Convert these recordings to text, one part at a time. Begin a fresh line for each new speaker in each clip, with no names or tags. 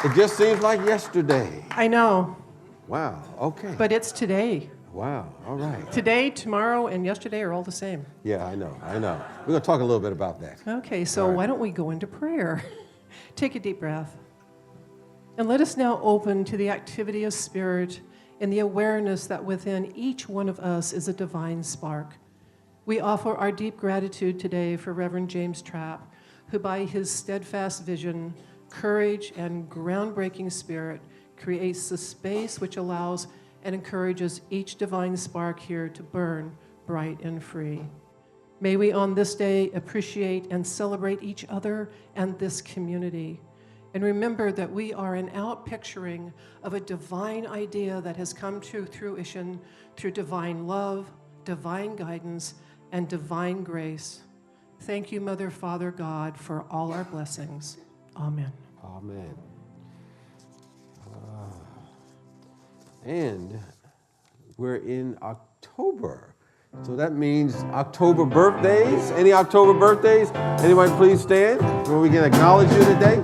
It just seems like yesterday.
I know.
Wow, okay.
But it's today.
Wow, all right.
Today, tomorrow, and yesterday are all the same.
Yeah, I know. We're going to talk a little bit about that.
Okay, so why don't we go into prayer? Take a deep breath. And let us now open to the activity of spirit and the awareness that within each one of us is a divine spark. We offer our deep gratitude today for Reverend James Trapp, who by his steadfast vision, courage, and groundbreaking spirit creates the space which allows and encourages each divine spark here to burn bright and free. May we on this day appreciate and celebrate each other and this community. And remember that we are an outpicturing of a divine idea that has come to fruition through divine love, divine guidance, and divine grace. Thank you, Mother, Father, God, for all our blessings. Amen.
Amen. And we're in October. So that means October birthdays. Any October birthdays? Anyone please stand where we can acknowledge you today?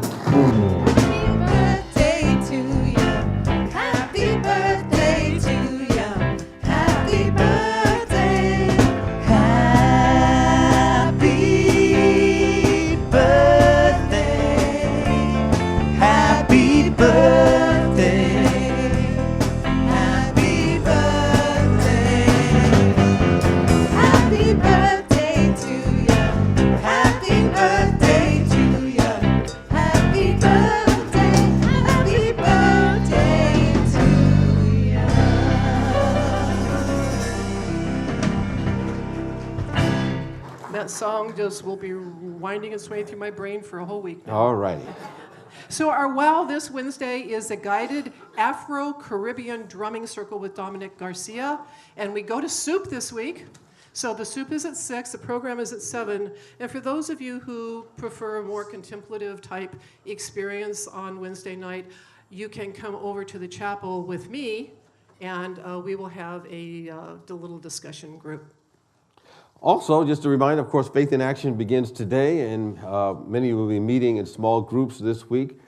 That song just will be winding its way through my brain for a whole week now.
All righty.
So our wow this Wednesday is a guided Afro-Caribbean drumming circle with Dominic Garcia. And we go to soup this week. So the soup is at 6, the program is at 7. And for those of you who prefer a more contemplative type experience on Wednesday night, you can come over to the chapel with me, and we will have a little discussion group.
Also, just a reminder, of course, Faith in Action begins today, and many will be meeting in small groups this week,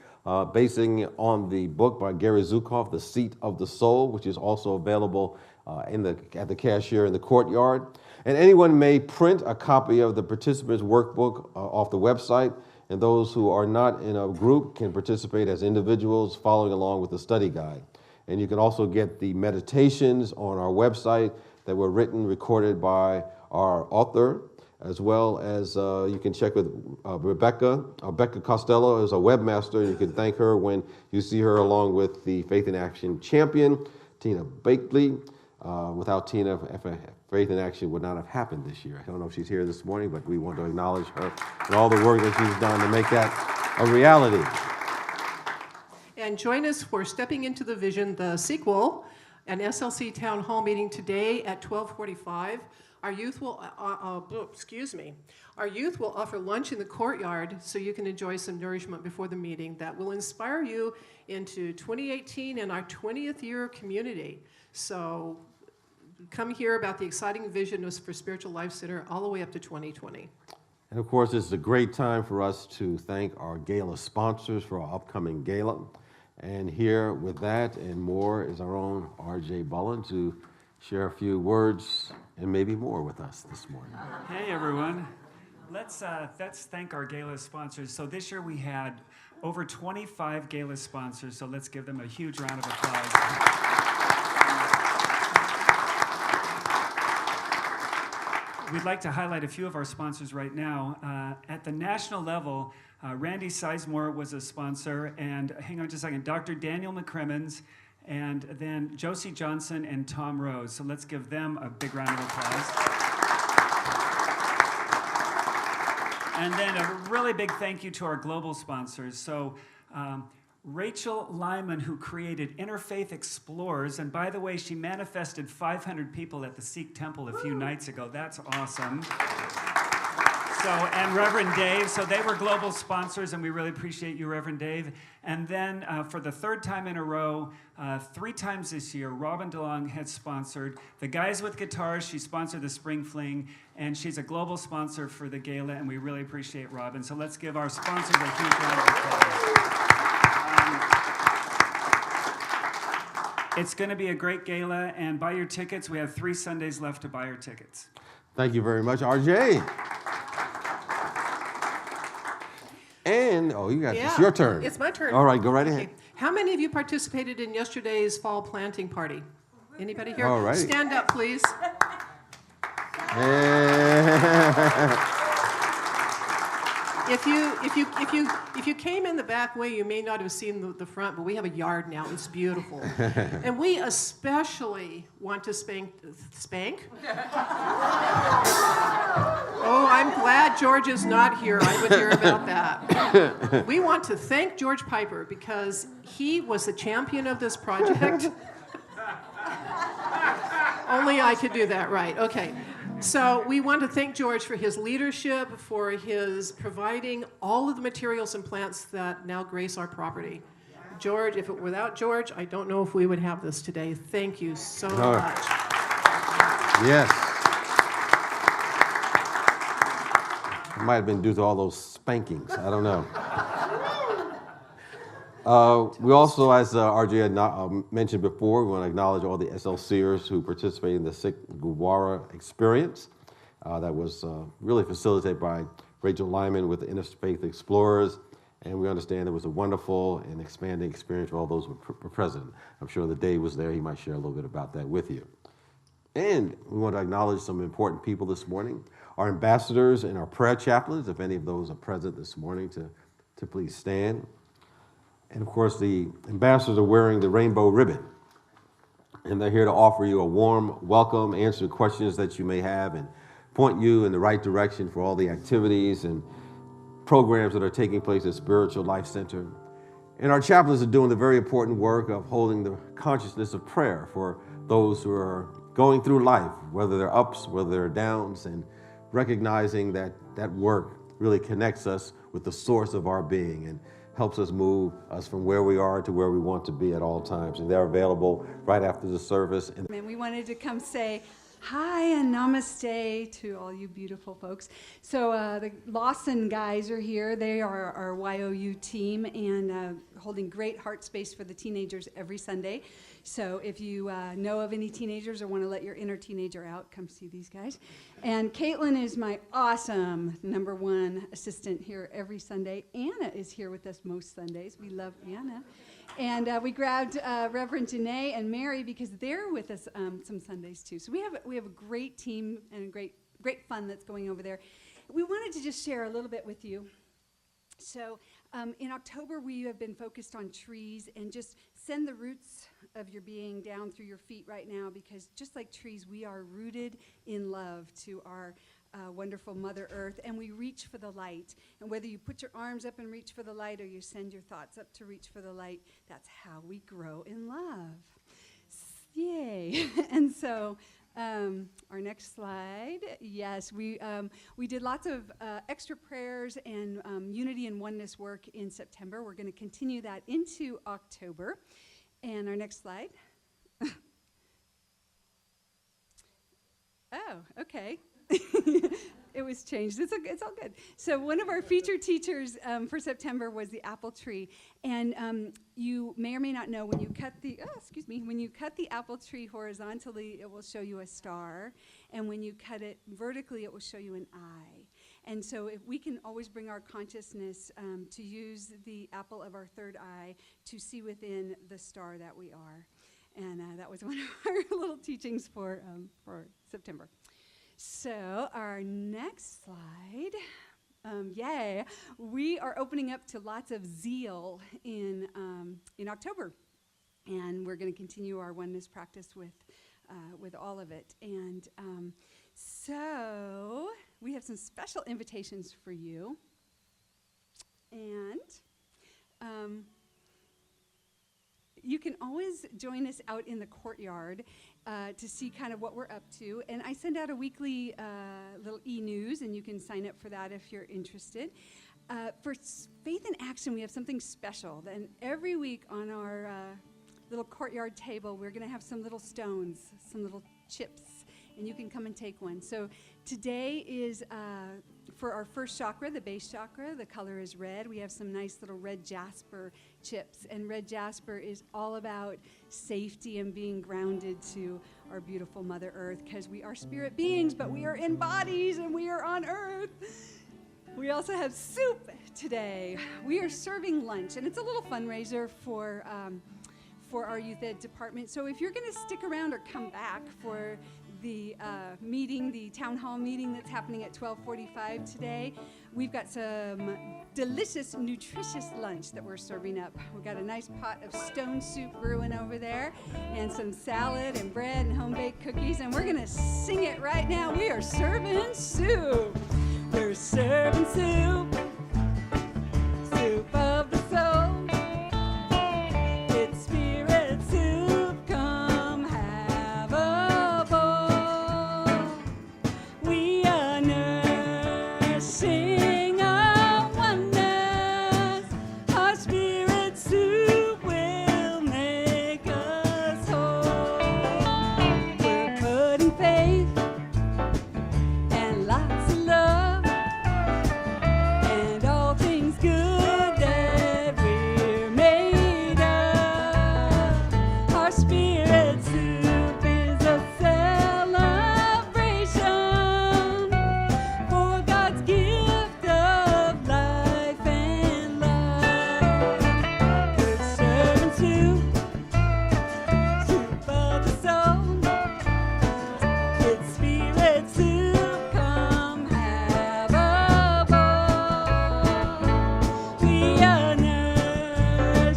basing on the book by Gary Zukav, The Seat of the Soul, which is also available at the cashier in the courtyard. And anyone may print a copy of the participants' workbook off the website, and those who are not in a group can participate as individuals following along with the study guide. And you can also get the meditations on our website that were written, recorded by our author, as well as you can check with Rebecca Costello is a webmaster. You can thank her when you see her along with the Faith in Action champion, Tina Bakley. Without Tina, Faith in Action would not have happened this year. I don't know if she's here this morning, but we want to acknowledge her and all the work that she's done to make that a reality.
And join us for Stepping into the Vision, the sequel, an SLC Town Hall meeting today at 12:45. Our youth will, Our youth will offer lunch in the courtyard so you can enjoy some nourishment before the meeting that will inspire you into 2018 and our 20th year community. So come hear about the exciting vision for Spiritual Life Center all the way up to 2020.
And of course, it's a great time for us to thank our gala sponsors for our upcoming gala. And here with that and more is our own R.J. Bullen to share a few words and maybe more with us this morning.
Hey, everyone. Let's thank our gala sponsors. So this year we had over 25 gala sponsors, so let's give them a huge round of applause. We'd like to highlight a few of our sponsors right now. At the national level, Randy Sizemore was a sponsor, and hang on just a second, Dr. Daniel McCrimmons, and then Josie Johnson and Tom Rose. So let's give them a big round of applause. And then a really big thank you to our global sponsors. So Rachel Lyman, who created Interfaith Explorers, and by the way, she manifested 500 people at the Sikh Temple a few nights ago. That's awesome. So, and Reverend Dave, so they were global sponsors, and we really appreciate you, Reverend Dave. And then for the third time in a row, 3 times this year, Robin DeLong had sponsored the Guys with Guitars. She sponsored the Spring Fling, and she's a global sponsor for the gala, and we really appreciate Robin. So let's give our sponsors a huge round of applause. It's going to be a great gala, and buy your tickets. We have 3 Sundays left to buy your tickets.
Thank you very much, RJ. And, it's your turn.
It's my turn.
All right, go right ahead.
Okay. How many of you participated in yesterday's fall planting party? Anybody here?
All right.
Stand up, please. If you came in the back way, you may not have seen the front, but we have a yard now. It's beautiful. And we especially want to spank? Oh, I'm glad George is not here. I would hear about that. We want to thank George Piper because he was the champion of this project. Only I could do that right. Okay. So we want to thank George for his leadership, for his providing all of the materials and plants that now grace our property. George, without George, I don't know if we would have this today. Thank you so much.
Yes. It might have been due to all those spankings. I don't know. We also, as RJ had mentioned before, we want to acknowledge all the SLCers who participated in the Sikh Gurdwara experience that was really facilitated by Rachel Lyman with the Interfaith Explorers. And we understand it was a wonderful and expanding experience for all those who were present. I'm sure that Dave was there. He might share a little bit about that with you. And we want to acknowledge some important people this morning. Our ambassadors and our prayer chaplains, if any of those are present this morning, to please stand. And of course, the ambassadors are wearing the rainbow ribbon. And they're here to offer you a warm welcome, answer questions that you may have, and point you in the right direction for all the activities and programs that are taking place at Spiritual Life Center. And our chaplains are doing the very important work of holding the consciousness of prayer for those who are going through life, whether they're ups, whether they're downs, and recognizing that that work really connects us with the source of our being and helps us move us from where we are to where we want to be at all times. And they're available right after the service.
And we wanted to come say hi and namaste to all you beautiful folks. So the Lawson guys are here. They are our YOU team and holding great heart space for the teenagers every Sunday. So if you know of any teenagers or want to let your inner teenager out, come see these guys. And Caitlin is my awesome #1 assistant here every Sunday. Anna is here with us most Sundays. We love Anna. And we grabbed Reverend Janae and Mary because they're with us some Sundays too. So we have a great team and great fun that's going over there. We wanted to just share a little bit with you. So in October, we have been focused on trees and just send the roots of your being down through your feet right now because just like trees, we are rooted in love to our wonderful Mother Earth, and we reach for the light. And whether you put your arms up and reach for the light or you send your thoughts up to reach for the light, that's how we grow in love. Yay. And so our next slide. Yes, we did lots of extra prayers and unity and oneness work in September. We're going to continue that into October. And our next slide. Oh, okay. It was changed. It's all good. So one of our featured teachers for September was the apple tree, and you may or may not know when you cut the apple tree horizontally, it will show you a star, and when you cut it vertically, it will show you an eye. And so if we can always bring our consciousness to use the apple of our third eye to see within the star that we are, and that was one of our little teachings for September. So our next slide, we are opening up to lots of zeal in October, and we're going to continue our oneness practice with all of it. And so we have some special invitations for you, and you can always join us out in the courtyard to see kind of what we're up to. And I send out a weekly little e-news, and you can sign up for that if you're interested. For Faith in Action, we have something special. And every week on our little courtyard table, we're going to have some little stones, some little chips, and you can come and take one. So today is for our first chakra, the base chakra, the color is red. We have some nice little red jasper chips. And red jasper is all about safety and being grounded to our beautiful Mother Earth, because we are spirit beings, but we are in bodies and we are on Earth. We also have soup today. We are serving lunch, and it's a little fundraiser for our youth ed department. So if you're going to stick around or come back for the meeting, the town hall meeting that's happening at 12:45 today, we've got some delicious, nutritious lunch that we're serving up. We've got a nice pot of stone soup brewing over there, and some salad and bread and home-baked cookies, and we're going to sing it right now. We are serving soup. We're serving soup, soup of the soul. It's spirit soup, come have a bowl. We are nourishing our oneness. Our spirit soup will make us whole. We're putting faith and lots of love and all things good that we're made of. Our spirit soup is a celebration for God's gift of life and love. Good servant soup, soup of the soul. It's spirit soup, come have a bowl. We are nourishing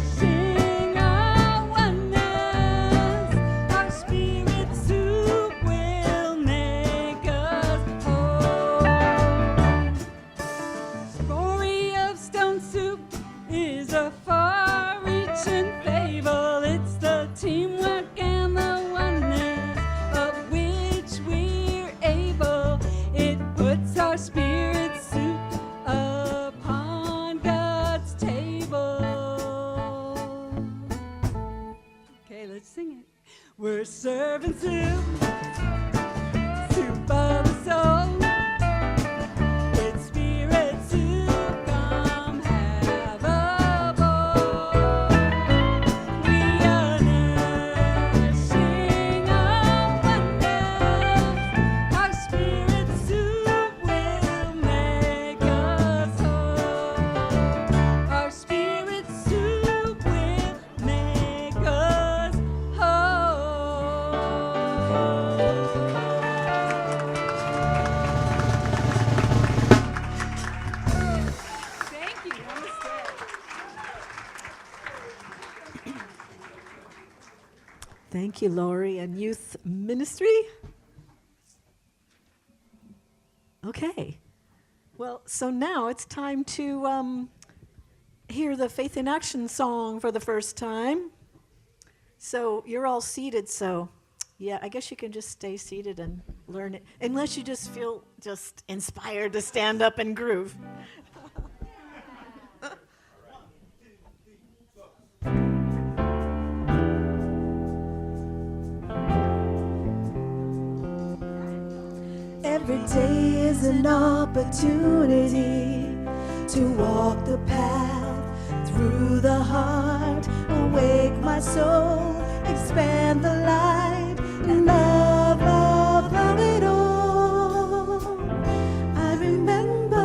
our oneness. Our spirit soup will make us whole. Story of stone soup is a far-reaching fable. It's the teamwork and the oneness of which we're able. It puts our spirit soup upon God's table. Okay, let's sing it. We're serving soup, soup of the soul. It's spirit soup, come have a bowl. We are nourishing our oneness. Our spirit soup will make us whole. Our spirit soup will make us whole. Thank you. Namaste.
Thank you, Lori, and Youth Ministry. Okay. Well, so now it's time to hear the Faith in Action song for the first time. So you're all seated, so yeah, I guess you can just stay seated and learn it, unless you just feel just inspired to stand up and groove.
Every day is an opportunity to walk the path through the heart, awake my soul, expand the light, love, love, love it all. I remember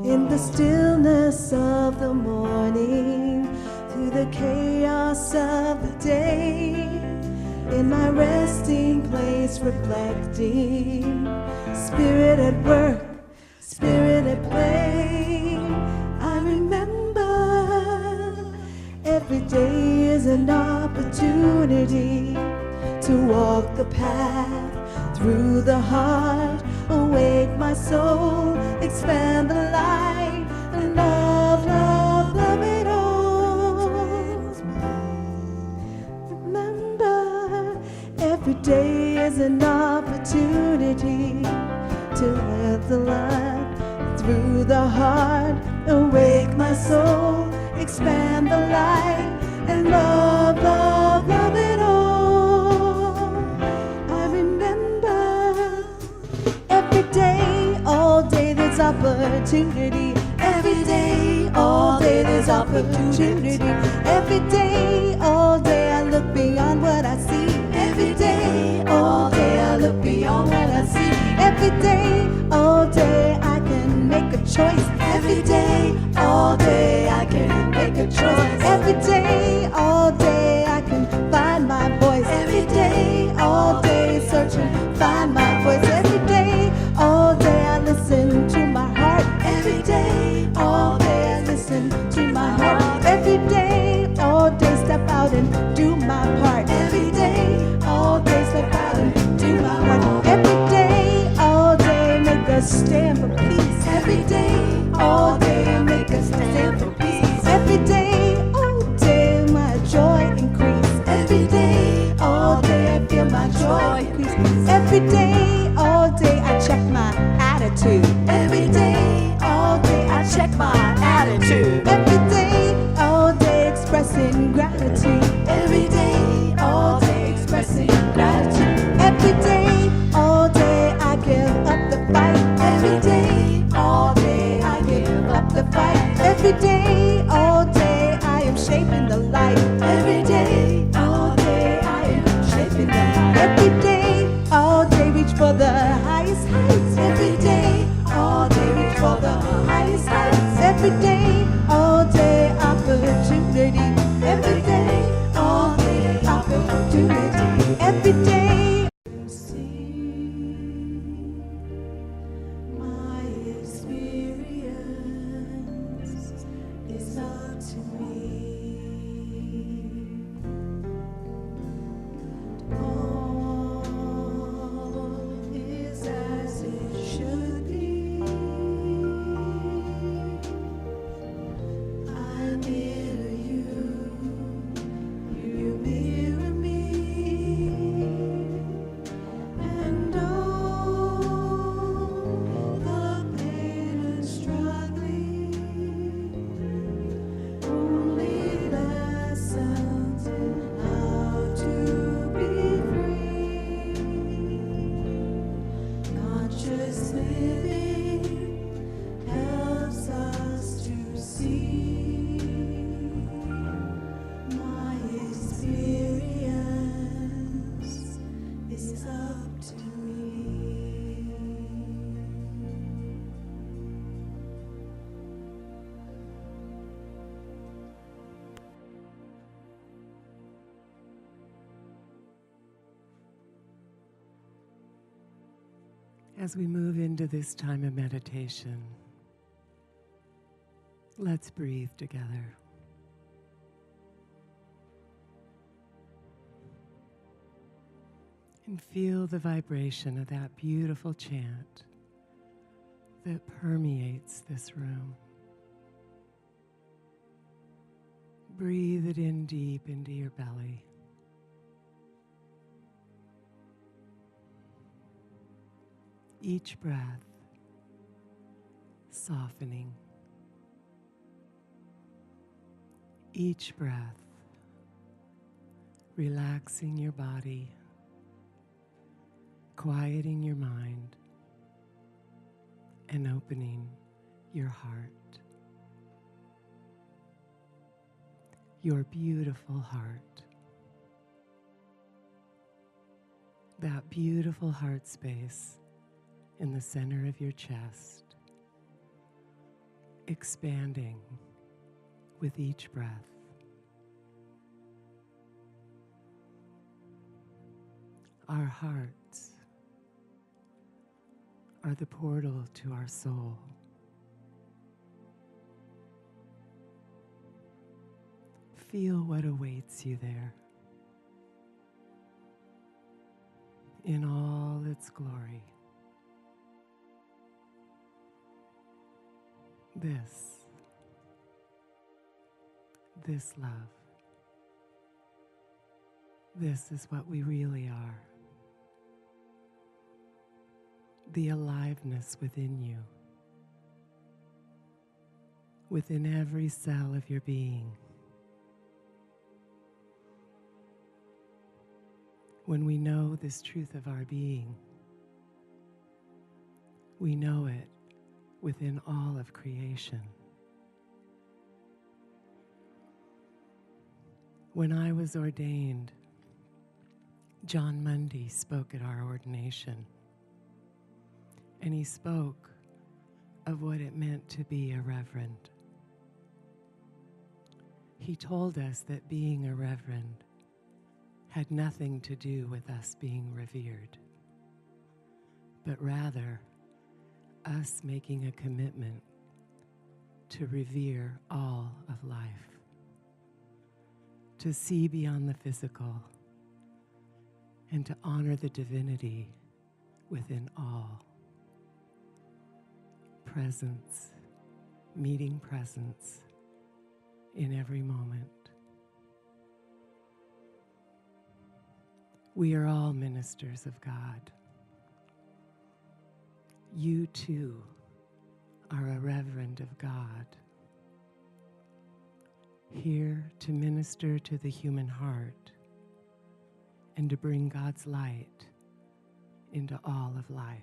in the stillness of the morning, through the chaos of the day, in my resting place reflecting, spirit at work, spirit at play. I remember every day is an opportunity to walk the path through the heart, awake my soul, expand the light, and love, love, love it all. Remember, every day is an opportunity to let the light through the heart, awake my soul, expand the light, and love, love, love it all. I remember every day, all opportunity. Every day, all day, there's opportunity. Every day, all day, I look beyond what I see. Every day, all day, I look beyond what I see. Every day, all day, I can make a choice. Every day, all day, I can make a choice. Every day, all day, I can find my voice. Every day, all day, searching, find my voice. Every day, all day, I listen to my heart. Every day, all day, I listen to my heart. Every day, all day, step out and do my part. Every day, all day, step out and do my part. Every day, all day, make us stand for peace. Every day, all day, make us stand for peace. Every day, all day, my joy increase. Every day, all day, I feel my joy increase. Every day, all day, I check my attitude. Every day, all day, I check my attitude. Every day, all day, expressing gratitude. Every day, all day, expressing gratitude. Every day, all day, I give up the fight. Every day, all day, I give up the fight. Every day, all day, I am shaping the light. Every day, all day, I am shaping the light. Every day, all day, reach for the highest heights. Every day, all day, reach for the highest heights. Every day, all day, opportunity. Every day, all day, opportunity. Every day, see my experience is up to me. All is as it should be. I mirror you, you mirror me, and all the pain and struggling only lessons in how to be free. Conscious living helps us to see my experience is up to me.
As we move into this time of meditation, let's breathe together. And feel the vibration of that beautiful chant that permeates this room. Breathe it in deep into your belly. Each breath softening. Each breath relaxing your body, quieting your mind, and opening your heart. Your beautiful heart. That beautiful heart space in the center of your chest, expanding with each breath. Our hearts are the portal to our soul. Feel what awaits you there in all its glory. This love. This is what we really are. The aliveness within you, within every cell of your being. When we know this truth of our being, we know it within all of creation. When I was ordained, John Mundy spoke at our ordination, and he spoke of what it meant to be a reverend. He told us that being a reverend had nothing to do with us being revered, but rather us making a commitment to revere all of life, to see beyond the physical, and to honor the divinity within all. Presence, meeting presence in every moment. We are all ministers of God. You too are a reverend of God, here to minister to the human heart and to bring God's light into all of life.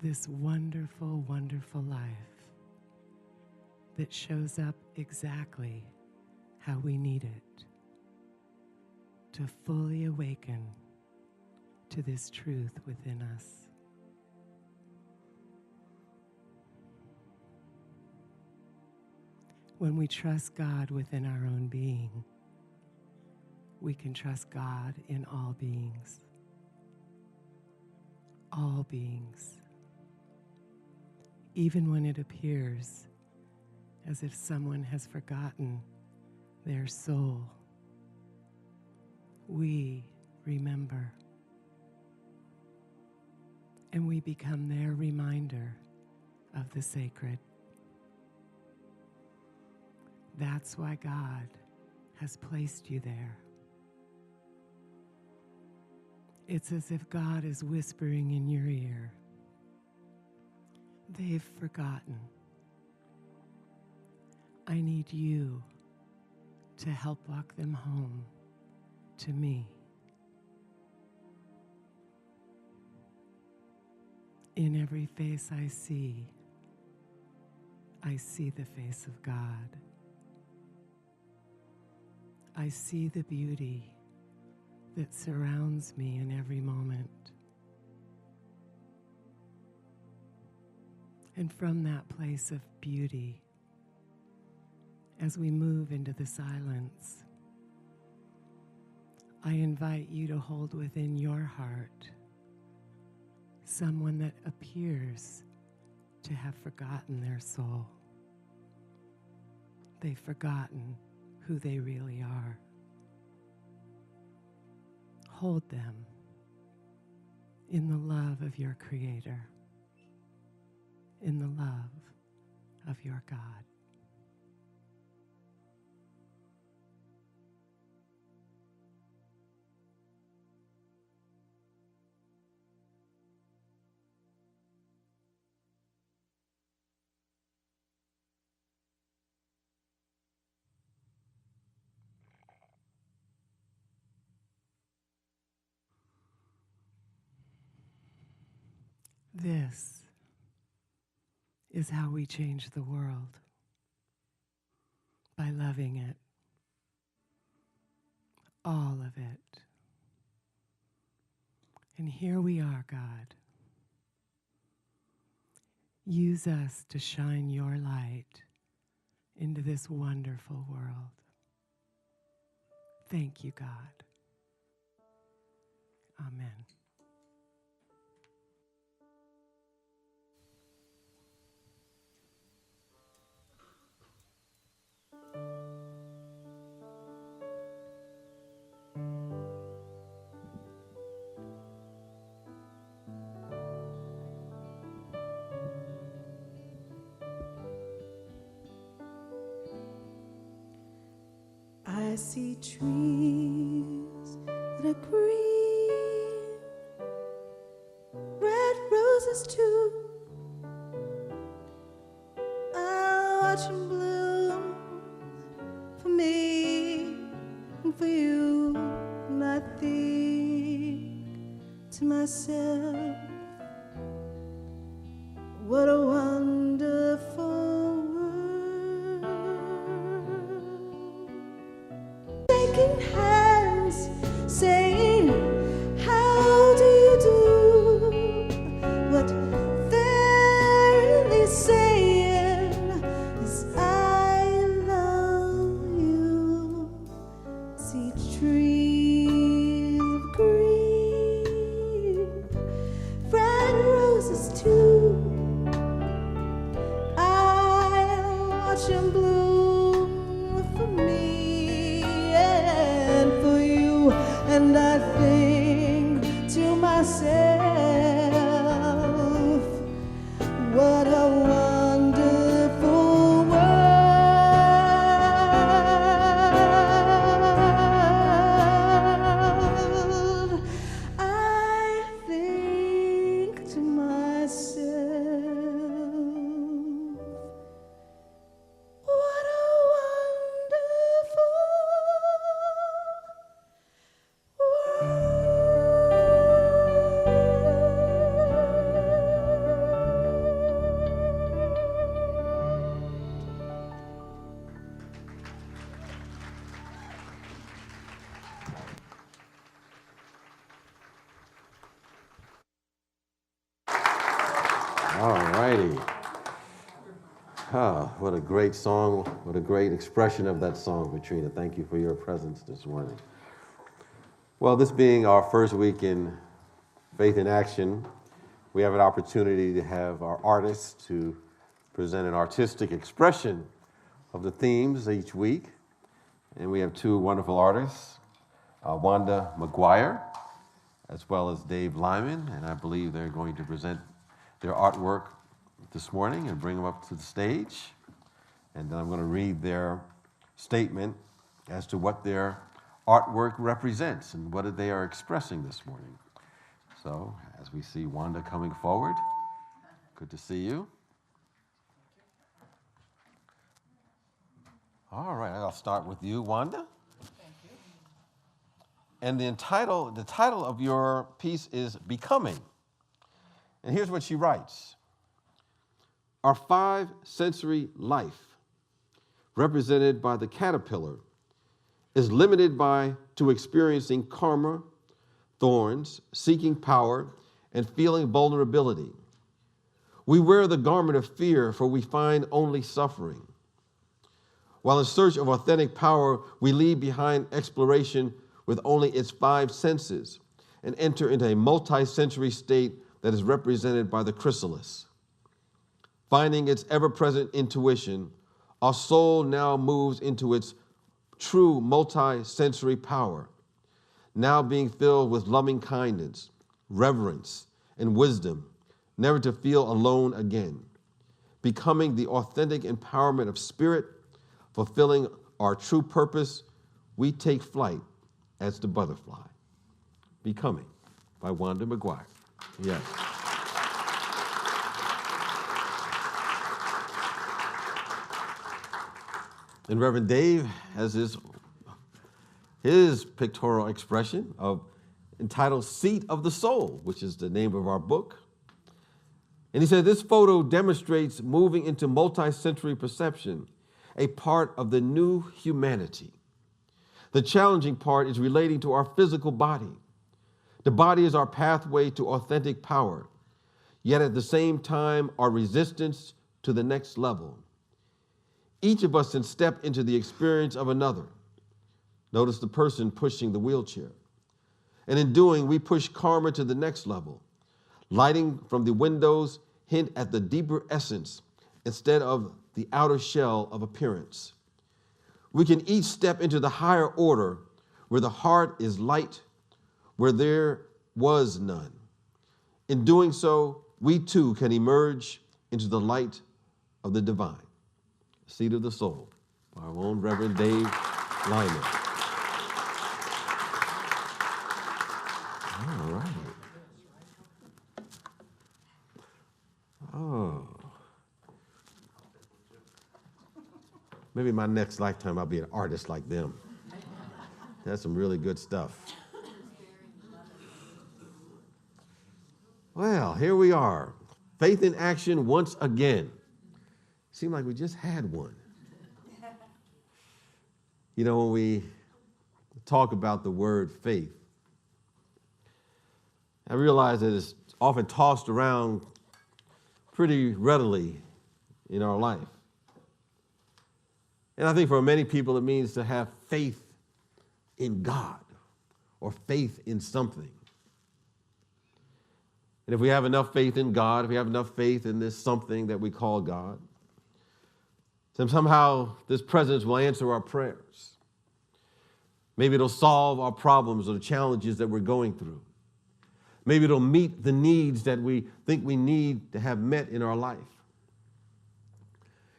This wonderful, wonderful life that shows up exactly how we need it to fully awaken to this truth within us. When we trust God within our own being, we can trust God in all beings. All beings. Even when it appears as if someone has forgotten their soul, we remember. And we become their reminder of the sacred. That's why God has placed you there. It's as if God is whispering in your ear, they've forgotten. I need you to help walk them home to me. In every face I see the face of God. I see the beauty that surrounds me in every moment. And from that place of beauty, as we move into the silence, I invite you to hold within your heart someone that appears to have forgotten their soul. They've forgotten who they really are. Hold them in the love of your Creator, in the love of your God. This is how we change the world, by loving it, all of it. And here we are, God. Use us to shine your light into this wonderful world. Thank you, God. Amen.
I see trees that are green, red roses too. I'll watch them bloom for me and for you. And I think to myself, shaking hands, saying, how do you do? What they're really saying is, I love you. See trees of green, red roses too. I'll watch them bloom for me and for you. And I think to myself, what a wonderful world. I think to myself, what a wonderful
All righty. Ah, what a great song. What a great expression of that song, Katrina. Thank you for your presence this morning. Well, this being our first week in Faith in Action, we have an opportunity to have our artists to present an artistic expression of the themes each week. And we have two wonderful artists, Wanda McGuire, as well as Dave Lyman, and I believe they're going to present their artwork this morning and bring them up to the stage. And then I'm going to read their statement as to what their artwork represents and what they are expressing this morning. So, as we see Wanda coming forward, good to see you. All right, I'll start with you, Wanda. And the title of your piece is Becoming. And here's what she writes. Our five-sensory life, represented by the caterpillar, is limited to experiencing karma, thorns, seeking power, and feeling vulnerability. We wear the garment of fear, for we find only suffering. While in search of authentic power, we leave behind exploration with only its five senses and enter into a multi-sensory state that is represented by the chrysalis. Finding its ever-present intuition, our soul now moves into its true multi-sensory power, now being filled with loving kindness, reverence, and wisdom, never to feel alone again. Becoming the authentic empowerment of spirit, fulfilling our true purpose, we take flight as the butterfly. Becoming by Wanda McGuire. Yes. And Reverend Dave has his pictorial expression entitled Seat of the Soul, which is the name of our book. And he said, this photo demonstrates moving into multi-sensory perception, a part of the new humanity. The challenging part is relating to our physical body. The body is our pathway to authentic power, yet at the same time, our resistance to the next level. Each of us can step into the experience of another. Notice the person pushing the wheelchair. And in doing, we push karma to the next level. Lighting from the windows hint at the deeper essence instead of the outer shell of appearance. We can each step into the higher order where the heart is light, where there was none. In doing so, we too can emerge into the light of the divine. Seat of the Soul, our own Reverend Dave Lyman. All right. Oh. Maybe my next lifetime I'll be an artist like them. That's some really good stuff. Well, here we are. Faith in action once again. Seemed like we just had one. You know, when we talk about the word faith, I realize that it's often tossed around pretty readily in our life. And I think for many people it means to have faith in God or faith in something. And if we have enough faith in God, if we have enough faith in this something that we call God, then somehow this presence will answer our prayers. Maybe it'll solve our problems or the challenges that we're going through. Maybe it'll meet the needs that we think we need to have met in our life.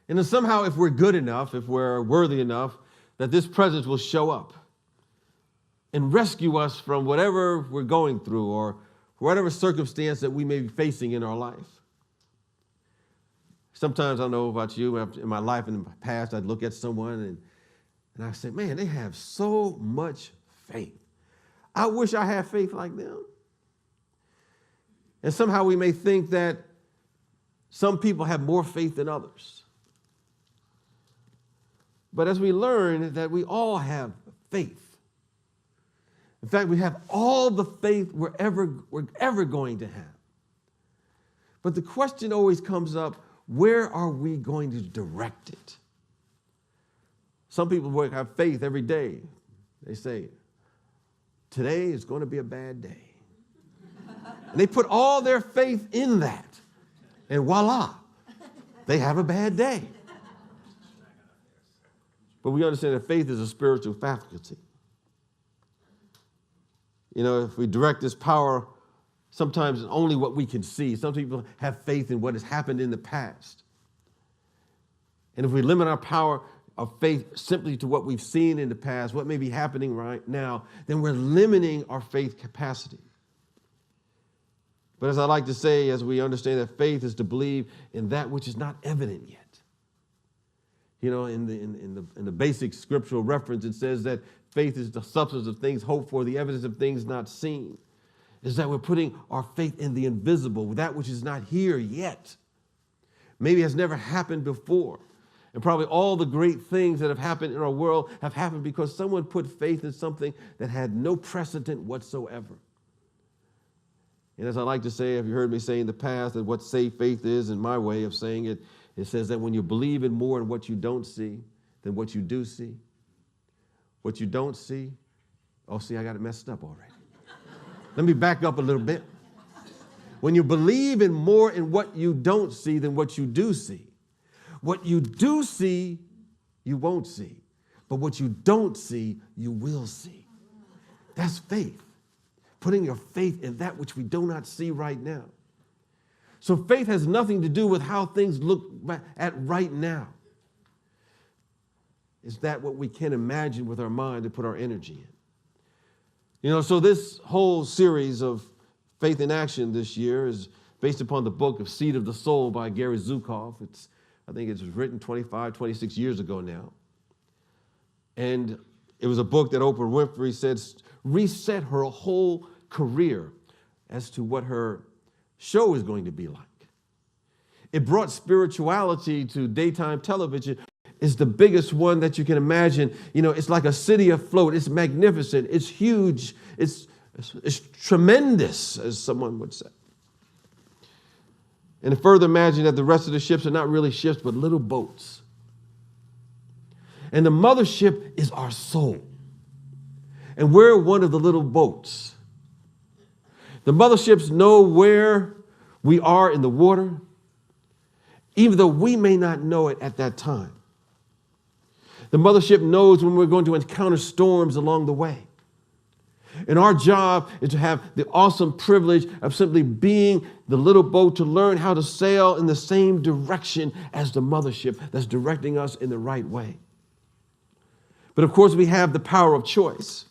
And then somehow, if we're good enough, if we're worthy enough, that this presence will show up and rescue us from whatever we're going through or whatever circumstance that we may be facing in our life. Sometimes, I don't know about you, in my life in the past, I'd look at someone and I say, man, they have so much faith. I wish I had faith like them. And somehow we may think that some people have more faith than others. But as we learn that we all have faith. In fact, we have all the faith we're ever going to have. But the question always comes up, where are we going to direct it? Some people have faith every day. They say, today is going to be a bad day. And they put all their faith in that. And voila, they have a bad day. But we understand that faith is a spiritual faculty. You know, if we direct this power, sometimes it's only what we can see. Some people have faith in what has happened in the past. And if we limit our power of faith simply to what we've seen in the past, what may be happening right now, then we're limiting our faith capacity. But as I like to say, as we understand that faith is to believe in that which is not evident yet. You know, in the basic scriptural reference, it says that faith is the substance of things hoped for, the evidence of things not seen. Is that we're putting our faith in the invisible, that which is not here yet. Maybe has never happened before. And probably all the great things that have happened in our world have happened because someone put faith in something that had no precedent whatsoever. And as I like to say, have you heard me say in the past that what safe faith is, in my way of saying it, it says that when you believe in more in what you don't see than what you do see, what you don't see, oh, see, I got it messed up already. Let me back up a little bit. When you believe in more in what you don't see than what you do see, what you do see, you won't see. But what you don't see, you will see. That's faith. Putting your faith in that which we do not see right now. So faith has nothing to do with how things look at right now. Is that what we can imagine with our mind and put our energy in? You know, so this whole series of Faith in Action this year is based upon the book of Seed of the Soul by Gary Zukav. I think it was written 25, 26 years ago now. And it was a book that Oprah Winfrey said reset her whole career as to what her show is going to be like. It brought spirituality to daytime television. It's the biggest one that you can imagine. You know, it's like a city afloat. It's magnificent. It's huge. It's tremendous, as someone would say. And further imagine that the rest of the ships are not really ships, but little boats. And the mothership is our soul. And we're one of the little boats. The motherships know where we are in the water, even though we may not know it at that time. The mothership knows when we're going to encounter storms along the way. And our job is to have the awesome privilege of simply being the little boat to learn how to sail in the same direction as the mothership that's directing us in the right way. But of course, we have the power of choice.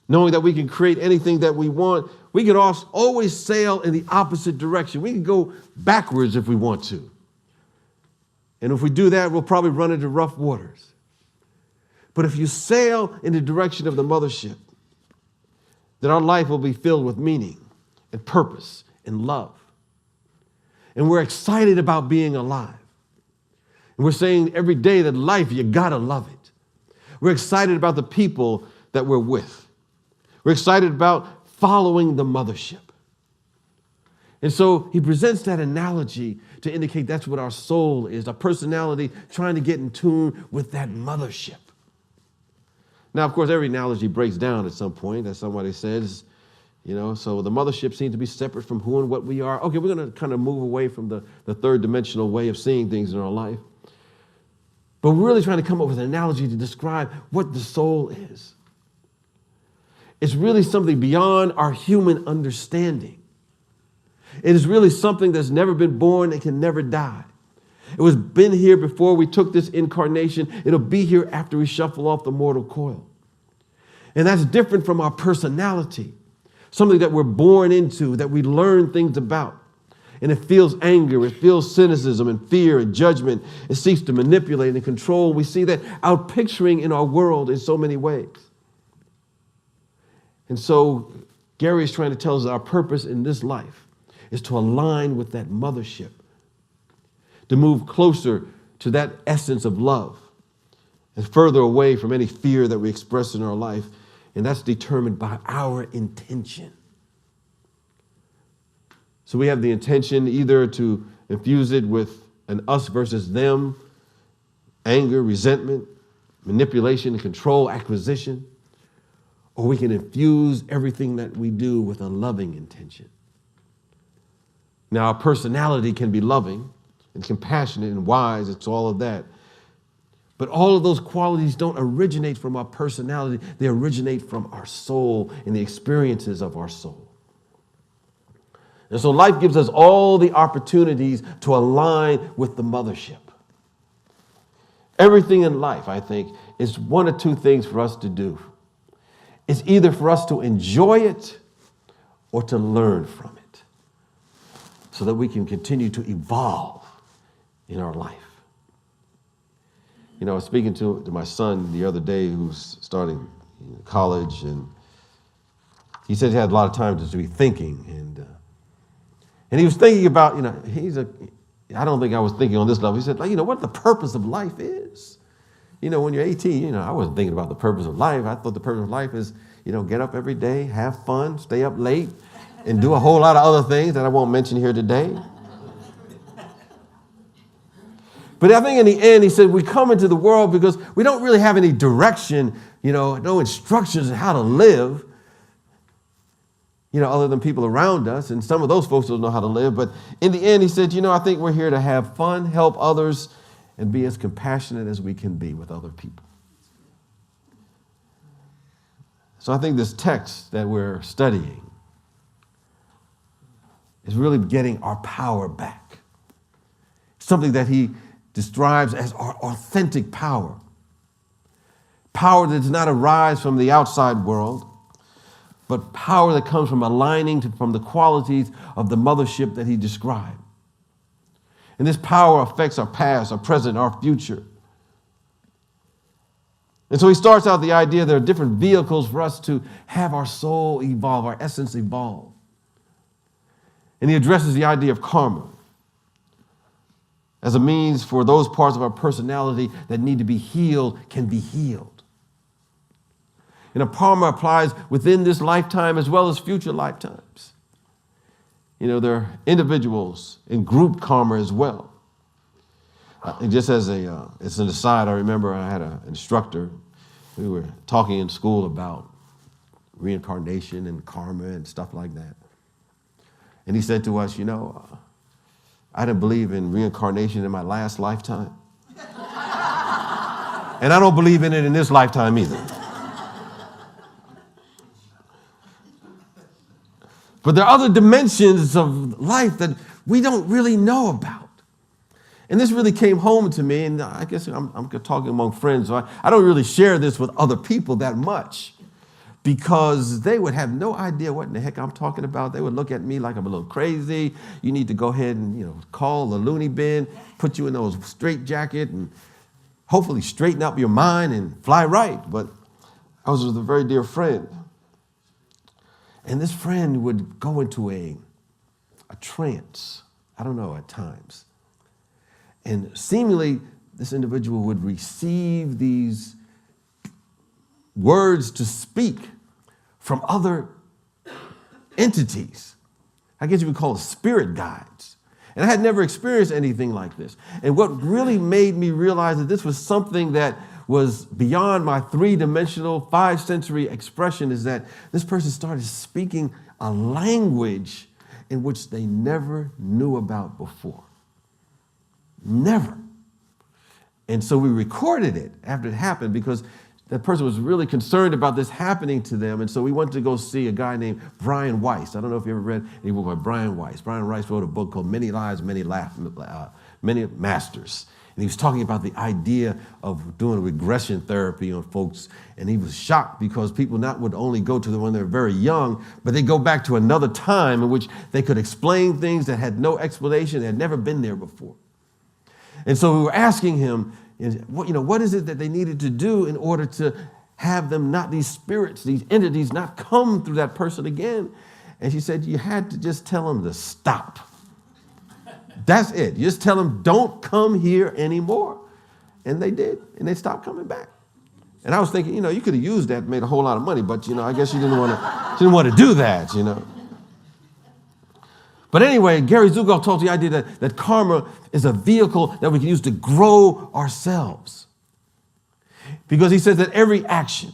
Knowing that we can create anything that we want, we can always sail in the opposite direction. We can go backwards if we want to. And if we do that, we'll probably run into rough waters. But if you sail in the direction of the mothership, then our life will be filled with meaning and purpose and love. And we're excited about being alive. And we're saying every day that life, you gotta love it. We're excited about the people that we're with. We're excited about following the mothership. And so he presents that analogy to indicate that's what our soul is, our personality trying to get in tune with that mothership. Now, of course, every analogy breaks down at some point, as somebody says, so the mothership seems to be separate from who and what we are. Okay, we're going to kind of move away from the third dimensional way of seeing things in our life. But we're really trying to come up with an analogy to describe what the soul is. It's really something beyond our human understanding. It is really something that's never been born and can never die. It was been here before we took this incarnation. It'll be here after we shuffle off the mortal coil. And that's different from our personality, something that we're born into, that we learn things about. And it feels anger, it feels cynicism and fear and judgment. It seeks to manipulate and control. We see that outpicturing in our world in so many ways. And so Gary is trying to tell us that our purpose in this life is to align with that mothership, to move closer to that essence of love and further away from any fear that we express in our life. And that's determined by our intention. So we have the intention either to infuse it with an us versus them, anger, resentment, manipulation and control, acquisition, or we can infuse everything that we do with a loving intention. Now, our personality can be loving and compassionate and wise. It's all of that. But all of those qualities don't originate from our personality. They originate from our soul and the experiences of our soul. And so life gives us all the opportunities to align with the mothership. Everything in life, I think, is one or two things for us to do. It's either for us to enjoy it or to learn from it, so that we can continue to evolve in our life. I was speaking to my son the other day who's starting college, and he said he had a lot of time to be thinking. And he was thinking about, I don't think I was thinking on this level. He said, what the purpose of life is. When you're 18, I wasn't thinking about the purpose of life. I thought the purpose of life is, get up every day, have fun, stay up late, and do a whole lot of other things that I won't mention here today. But I think in the end, he said, we come into the world because we don't really have any direction, no instructions on how to live, other than people around us. And some of those folks don't know how to live. But in the end, he said, I think we're here to have fun, help others, and be as compassionate as we can be with other people. So I think this text that we're studying is really getting our power back. Something that he describes as our authentic power. Power that does not arise from the outside world, but power that comes from aligning from the qualities of the mothership that he described. And this power affects our past, our present, our future. And so he starts out the idea there are different vehicles for us to have our soul evolve, our essence evolve. And he addresses the idea of karma as a means for those parts of our personality that need to be healed can be healed. And a karma applies within this lifetime as well as future lifetimes. There are individuals and group karma as well. And just as it's an aside, I remember I had an instructor. We were talking in school about reincarnation and karma and stuff like that. And he said to us, I didn't believe in reincarnation in my last lifetime. And I don't believe in it in this lifetime either. But there are other dimensions of life that we don't really know about. And this really came home to me, and I guess I'm talking among friends, so I don't really share this with other people that much because they would have no idea what in the heck I'm talking about. They would look at me like I'm a little crazy. You need to go ahead and call the loony bin, put you in those straitjacket, and hopefully straighten up your mind and fly right. But I was with a very dear friend. And this friend would go into a trance, I don't know, at times. And seemingly, this individual would receive these words to speak from other entities. I guess you would call them spirit guides. And I had never experienced anything like this. And what really made me realize that this was something that was beyond my three-dimensional, five-sensory expression is that this person started speaking a language in which they never knew about before. Never. And so we recorded it after it happened because that person was really concerned about this happening to them. And so we went to go see a guy named Brian Weiss. I don't know if you ever read any book by Brian Weiss. Brian Weiss wrote a book called Many Lives, Many Masters. And he was talking about the idea of doing regression therapy on folks. And he was shocked because people not would only go to them when they're very young, but they go back to another time in which they could explain things that had no explanation, had never been there before. And so we were asking him, what is it that they needed to do in order to have them, not these spirits, these entities, not come through that person again? And she said, you had to just tell them to stop. That's it. You just tell them, don't come here anymore. And they did. And they stopped coming back. And I was thinking, you could have used that, made a whole lot of money, but, I guess you didn't want to do that, But anyway, Gary Zukav told the idea that karma is a vehicle that we can use to grow ourselves. Because he says that every action,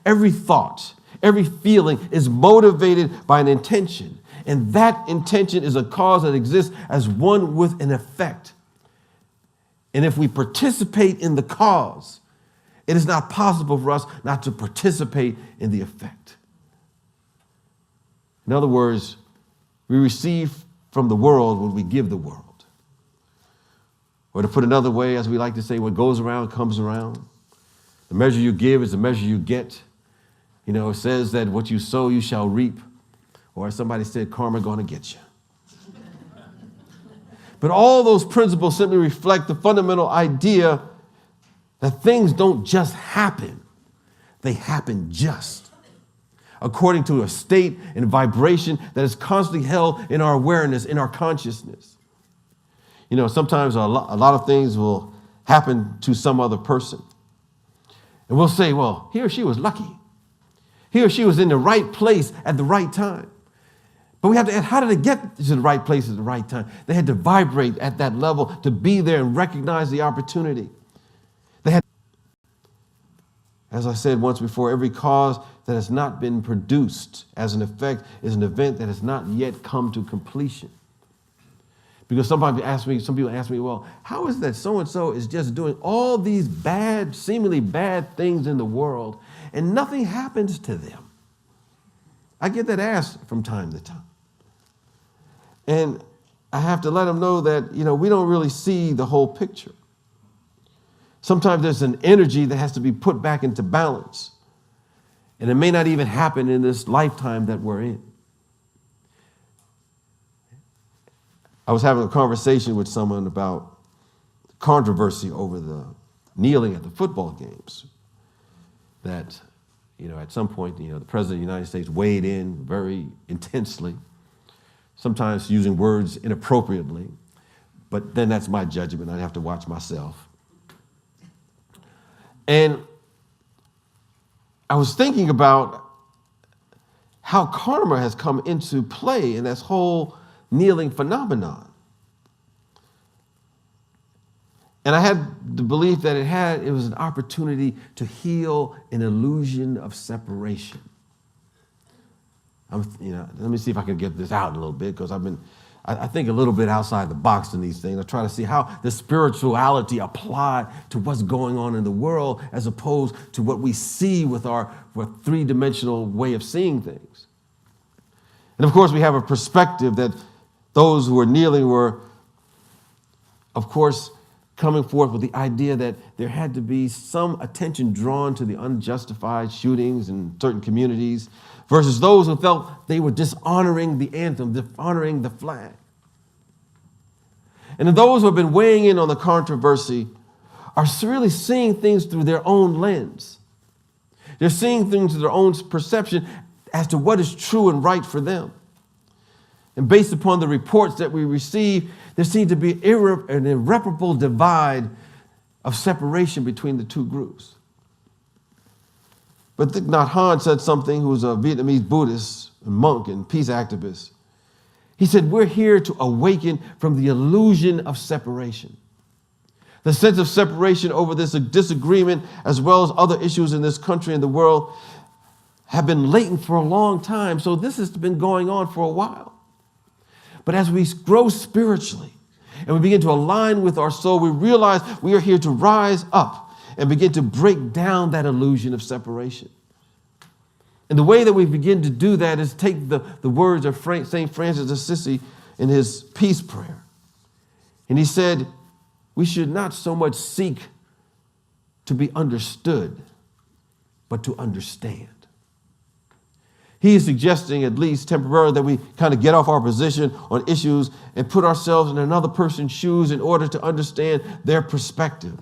every thought, every feeling is motivated by an intention. And that intention is a cause that exists as one with an effect. And if we participate in the cause, it is not possible for us not to participate in the effect. In other words, we receive from the world what we give the world. Or to put another way, as we like to say, what goes around comes around. The measure you give is the measure you get. It says that what you sow, you shall reap. Or as somebody said, karma gonna get you. But all those principles simply reflect the fundamental idea that things don't just happen. They happen just according to a state and vibration that is constantly held in our awareness, in our consciousness. Sometimes a lot of things will happen to some other person. And we'll say, well, he or she was lucky. He or she was in the right place at the right time. But we have to ask, how did they get to the right place at the right time? They had to vibrate at that level to be there and recognize the opportunity. As I said once before, every cause that has not been produced as an effect is an event that has not yet come to completion. Because some people ask me, well, how is that so-and-so is just doing all these bad, seemingly bad things in the world and nothing happens to them? I get that asked from time to time. And I have to let them know that, we don't really see the whole picture. Sometimes there's an energy that has to be put back into balance. And it may not even happen in this lifetime that we're in. I was having a conversation with someone about controversy over the kneeling at the football games. That, at some point, the President of the United States weighed in very intensely, sometimes using words inappropriately. But then that's my judgment. I'd have to watch myself. And I was thinking about how karma has come into play in this whole kneeling phenomenon. And I had the belief that it was an opportunity to heal an illusion of separation. Let me see if I can get this out a little bit, because I think a little bit outside the box in these things. I try to see how the spirituality applied to what's going on in the world as opposed to what we see with our three-dimensional way of seeing things. And of course, we have a perspective that those who were kneeling were, of course, coming forth with the idea that there had to be some attention drawn to the unjustified shootings in certain communities versus those who felt they were dishonoring the anthem, dishonoring the flag. And those who have been weighing in on the controversy are really seeing things through their own lens. They're seeing things through their own perception as to what is true and right for them. And based upon the reports that we receive, there seems to be an irreparable divide of separation between the two groups. But Thich Nhat Hanh said something, who was a Vietnamese Buddhist, monk, and peace activist. He said, we're here to awaken from the illusion of separation. The sense of separation over this disagreement, as well as other issues in this country and the world, have been latent for a long time. So this has been going on for a while. But as we grow spiritually and we begin to align with our soul, we realize we are here to rise up and begin to break down that illusion of separation. And the way that we begin to do that is take the words of St. Francis of Assisi in his peace prayer. And he said, we should not so much seek to be understood, but to understand. He is suggesting, at least temporarily, that we kind of get off our position on issues and put ourselves in another person's shoes in order to understand their perspective,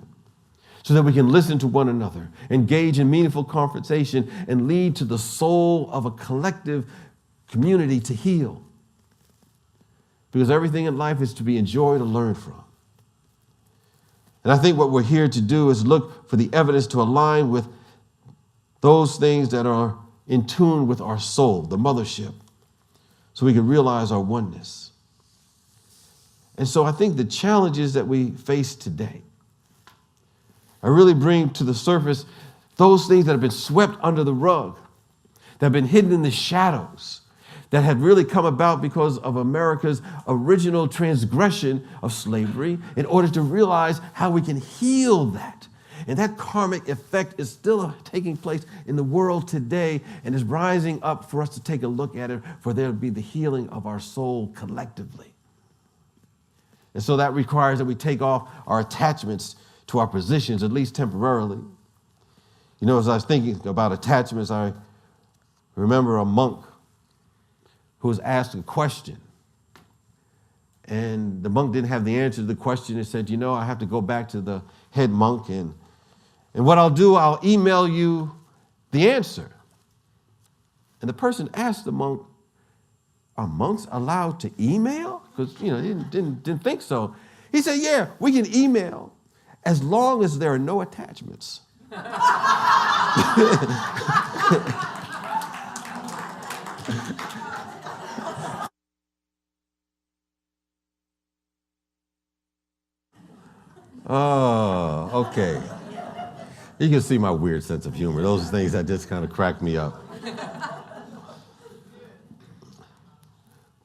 so that we can listen to one another, engage in meaningful conversation, and lead to the soul of a collective community to heal. Because everything in life is to be enjoyed and learned from. And I think what we're here to do is look for the evidence to align with those things that are in tune with our soul, the mothership, so we can realize our oneness. And so I think the challenges that we face today, I really bring to the surface those things that have been swept under the rug, that have been hidden in the shadows, that had really come about because of America's original transgression of slavery, in order to realize how we can heal that. And that karmic effect is still taking place in the world today and is rising up for us to take a look at it, for there to be the healing of our soul collectively. And so that requires that we take off our attachments to our positions, at least temporarily. You know, as I was thinking about attachments, I remember a monk who was asked a question. And the monk didn't have the answer to the question and said, you know, I have to go back to the head monk, and what I'll do, I'll email you the answer. And the person asked the monk, are monks allowed to email? Because, you know, he didn't think so. He said, yeah, we can email as long as there are no attachments. Oh, okay. You can see my weird sense of humor. Those are things that just kind of crack me up.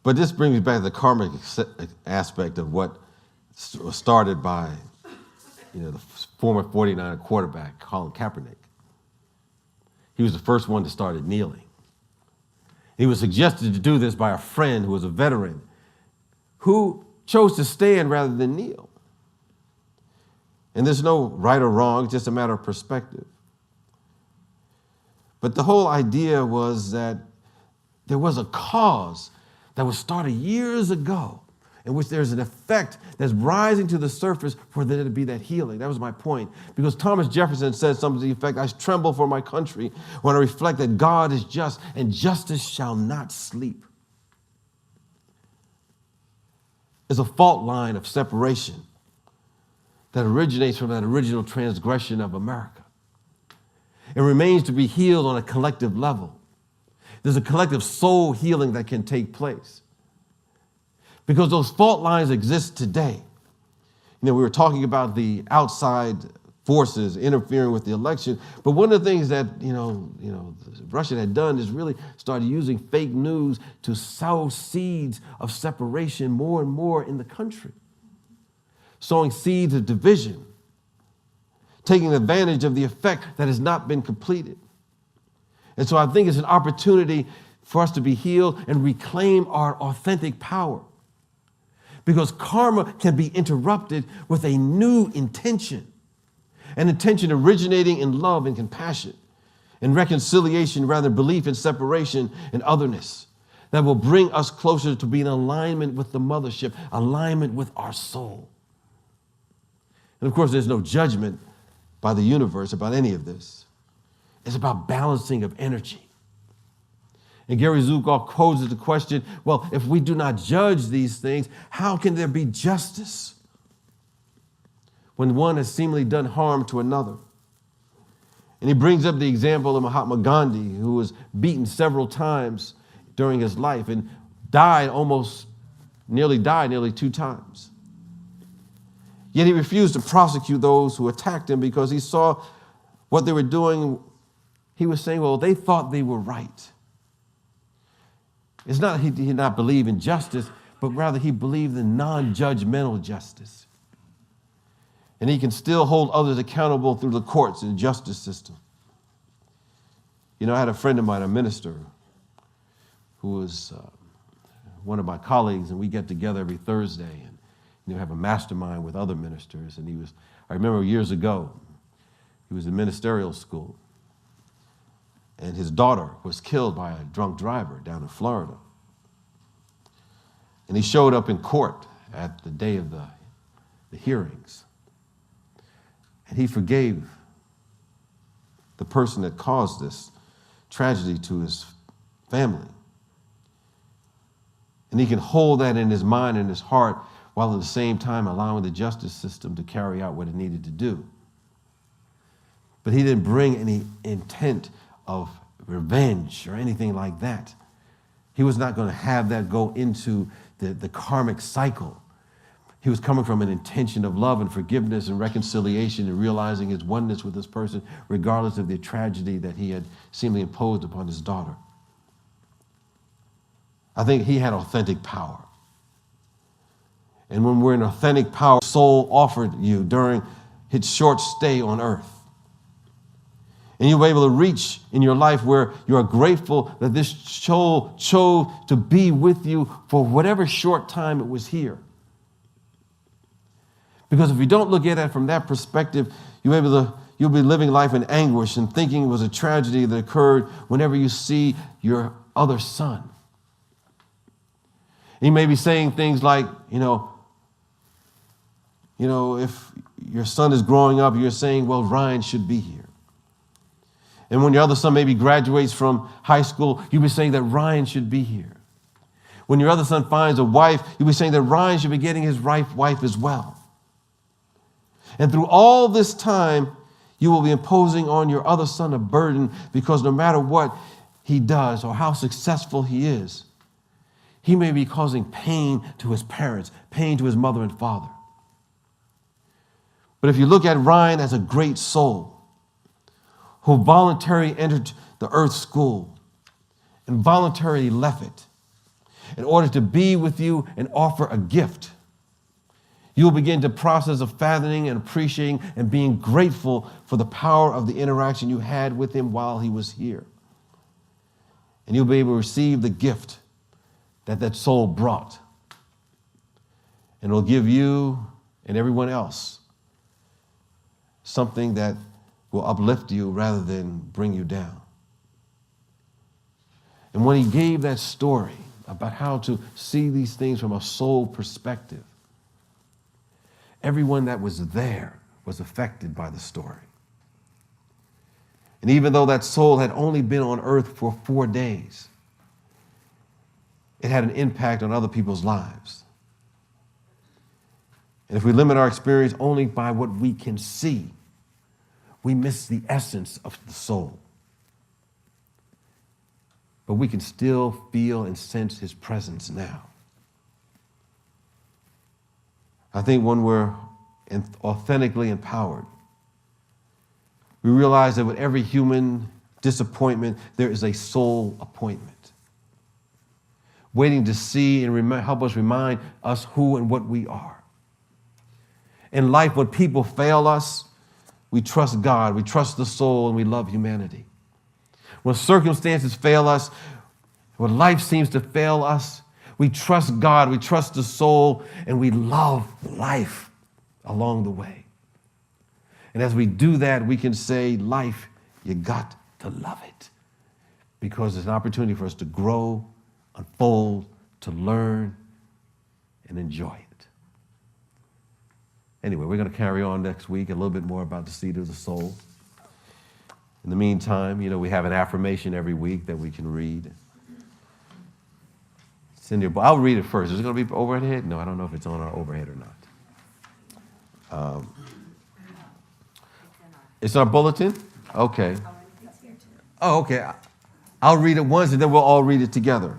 But this brings me back to the karmic aspect of what was started by, you know, the former 49er quarterback, Colin Kaepernick. He was the first one to start kneeling. He was suggested to do this by a friend who was a veteran who chose to stand rather than kneel. And there's no right or wrong, it's just a matter of perspective. But the whole idea was that there was a cause that was started years ago in which there's an effect that's rising to the surface for there to be that healing. That was my point. Because Thomas Jefferson said something to the effect, I tremble for my country when I reflect that God is just and justice shall not sleep. There's a fault line of separation that originates from that original transgression of America. It remains to be healed on a collective level. There's a collective soul healing that can take place. Because those fault lines exist today. You know, we were talking about the outside forces interfering with the election, but one of the things that, you know, Russia had done is really started using fake news to sow seeds of separation more and more in the country. Sowing seeds of division, taking advantage of the effect that has not been completed. And so I think it's an opportunity for us to be healed and reclaim our authentic power. Because karma can be interrupted with a new intention, an intention originating in love and compassion, and reconciliation rather than belief in separation and otherness, that will bring us closer to being in alignment with the mothership, alignment with our soul. And of course, there's no judgment by the universe about any of this. It's about balancing of energy. And Gary Zukav poses the question, well, if we do not judge these things, how can there be justice when one has seemingly done harm to another? And he brings up the example of Mahatma Gandhi, who was beaten several times during his life and nearly died nearly 2 times. Yet he refused to prosecute those who attacked him because he saw what they were doing. He was saying, well, they thought they were right. It's not he did not believe in justice, but rather he believed in non-judgmental justice. And he can still hold others accountable through the courts and justice system. You know, I had a friend of mine, a minister, who was one of my colleagues, and we get together every Thursday and have a mastermind with other ministers. And I remember years ago, he was in ministerial school, and his daughter was killed by a drunk driver down in Florida. And he showed up in court at the day of the hearings. And he forgave the person that caused this tragedy to his family. And he can hold that in his mind and his heart while at the same time allowing the justice system to carry out what it needed to do. But he didn't bring any intent of revenge or anything like that. He was not going to have that go into the karmic cycle. He was coming from an intention of love and forgiveness and reconciliation and realizing his oneness with this person, regardless of the tragedy that he had seemingly imposed upon his daughter. I think he had authentic power. And when we're in authentic power, soul offered you during its short stay on earth. And you were able to reach in your life where you are grateful that this soul chose to be with you for whatever short time it was here. Because if you don't look at it from that perspective, you'll be living life in anguish and thinking it was a tragedy that occurred whenever you see your other son. You may be saying things like, if your son is growing up, you're saying, well, Ryan should be here. And when your other son maybe graduates from high school, you'll be saying that Ryan should be here. When your other son finds a wife, you'll be saying that Ryan should be getting his right wife as well. And through all this time, you will be imposing on your other son a burden because no matter what he does or how successful he is, he may be causing pain to his parents, pain to his mother and father. But if you look at Ryan as a great soul who voluntarily entered the earth school and voluntarily left it in order to be with you and offer a gift, you will begin the process of fathoming and appreciating and being grateful for the power of the interaction you had with him while he was here. And you'll be able to receive the gift that soul brought. And it will give you and everyone else something that will uplift you rather than bring you down. And when he gave that story about how to see these things from a soul perspective, everyone that was there was affected by the story. And even though that soul had only been on earth for 4 days, it had an impact on other people's lives. And if we limit our experience only by what we can see, we miss the essence of the soul. But we can still feel and sense his presence now. I think when we're authentically empowered, we realize that with every human disappointment, there is a soul appointment, waiting to see and help us remind us who and what we are. In life, when people fail us, we trust God, we trust the soul, and we love humanity. When circumstances fail us, when life seems to fail us, we trust God, we trust the soul, and we love life along the way. And as we do that, we can say, life, you got to love it. Because it's an opportunity for us to grow, unfold, to learn, and enjoy it. Anyway, we're going to carry on next week a little bit more about the seed of the soul. In the meantime, we have an affirmation every week that we can read. It's in your book. I'll read it first. Is it going to be overhead? No, I don't know if it's on our overhead or not. It's in our bulletin? Okay. Oh, okay. I'll read it once and then we'll all read it together.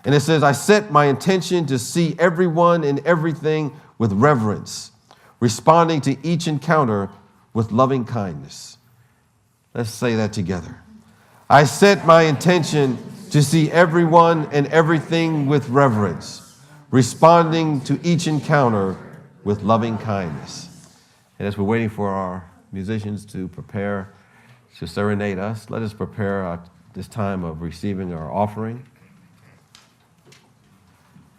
And it says, I set my intention to see everyone and everything with reverence, responding to each encounter with loving kindness. Let's say that together. I set my intention to see everyone and everything with reverence, responding to each encounter with loving kindness. And as we're waiting for our musicians to prepare to serenade us, let us prepare this time of receiving our offering.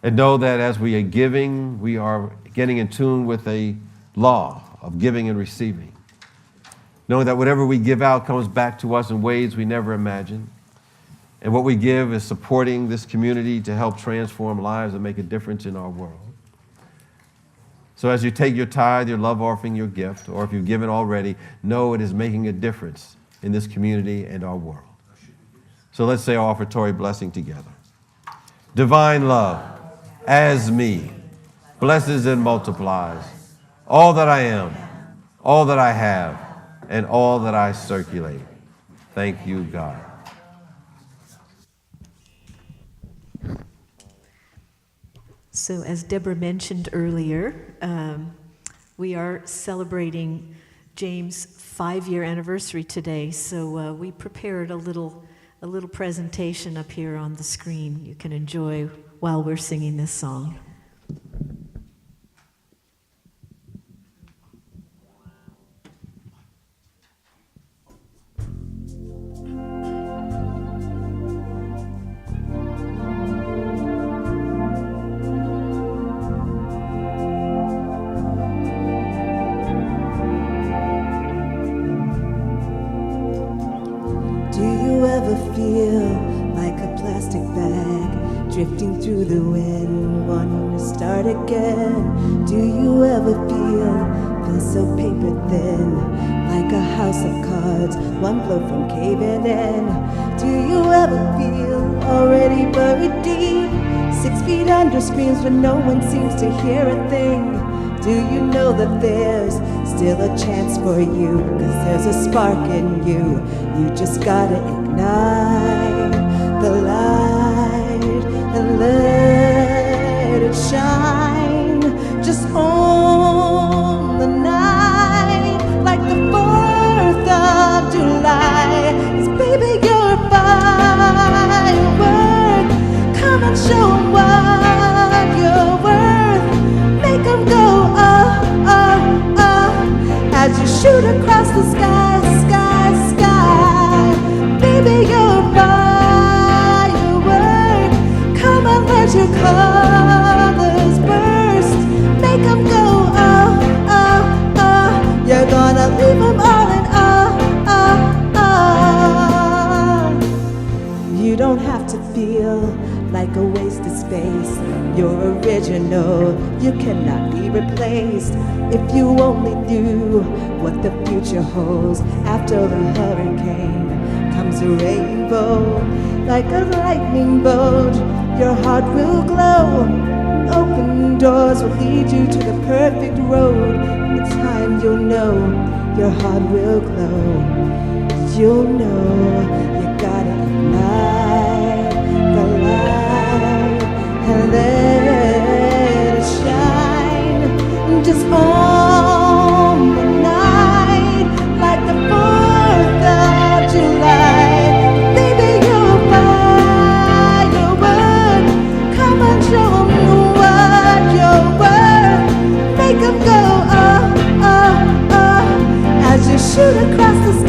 And know that as we are giving, we are getting in tune with a law of giving and receiving. Knowing that whatever we give out comes back to us in ways we never imagined. And what we give is supporting this community to help transform lives and make a difference in our world. So as you take your tithe, your love offering, your gift, or if you've given already, know it is making a difference in this community and our world. So let's say our offertory blessing together. Divine love, as me, blesses and multiplies all that I am, all that I have, and all that I circulate. Thank you, God.
So as Deborah mentioned earlier, we are celebrating James' 5-year anniversary today. So we prepared a little presentation up here on the screen you can enjoy while we're singing this song.
Do you ever feel like a plastic bag drifting through the wind, wanting to start again? Do you ever feel so paper thin, like a house of cards, one blow from caving in? Do you ever feel already buried deep, 6 feet under screams but no one seems to hear a thing? Do you know that there's still a chance for you? 'Cause there's a spark in you. You just gotta ignite the light and let it shine. Just own the night like the 4th of July. 'Cause baby, you're a firework. Come and show 'em what you're worth. Make 'em go, as you shoot across the sky, sky, sky. Baby, you're a firework. Come and let your colors burst. Make 'em go, You're gonna leave 'em all in You don't have to feel like a wasted space. You're original, you cannot be replaced. If you only knew what the future holds. After the hurricane comes a rainbow, like a lightning bolt. Your heart will glow. Open doors will lead you to the perfect road. In time you'll know your heart will glow. You'll know you gotta ignite the light and let it shine. Just on the night like the 4th of July. Baby, you're a firework. Come and show 'em what you're worth. Make 'em go, as you shoot across the sky.